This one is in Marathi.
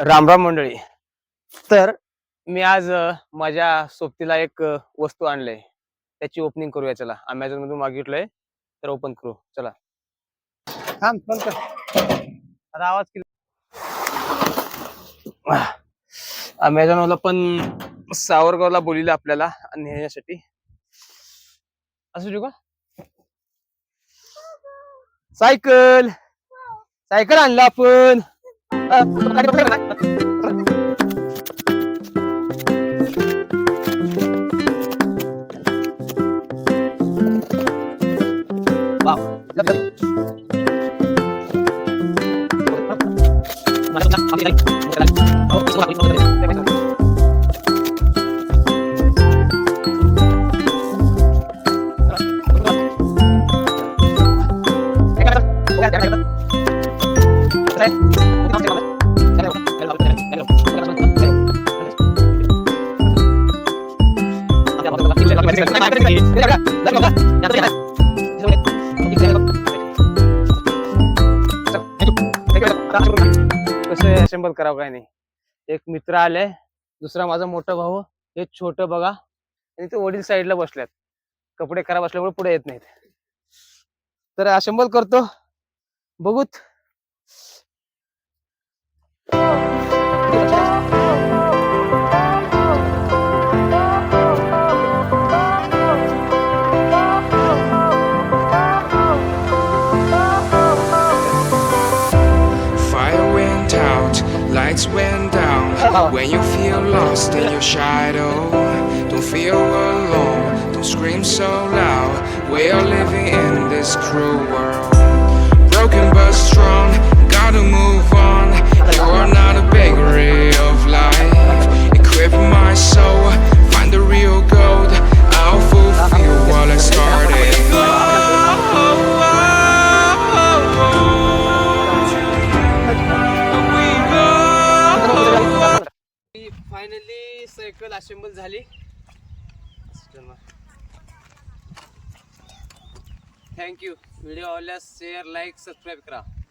राम राम मंडळी. तर मी आज माझ्या सोबतीला एक वस्तू आणले, त्याची ओपनिंग करूया. चला, अमेझॉन मधून मागितलंय तर ओपन करू. चला थांब फोन कर. आता आवाज केला. अमेझॉन वाला पण सावरगावला बोलिले आपल्याला नेण्यासाठी. असू देऊ का? सायकल सायकल आणला आपण. कसं असेंबल करावं काय नाही. एक मित्र आले, दुसरा माझा मोठा भाऊ, हे छोटं बघा, आणि ते वडील साईडला बसल्यात. कपडे खराब असल्यामुळे पुढे येत नाहीत. तर असेंबल करतो, बघूत. Lights went down when you feel lost in your shadow. Don't feel alone, don't scream so loud. We are living in this cruel world. Broken but strong, gotta move on. You are not a bakery of life. Equip my soul, find the real gold. I'll fulfill what I started. Finally cycle assemble झाली. थँक्यू. व्हिडिओ आवडल्यास शेअर, लाईक, सबस्क्राईब करा.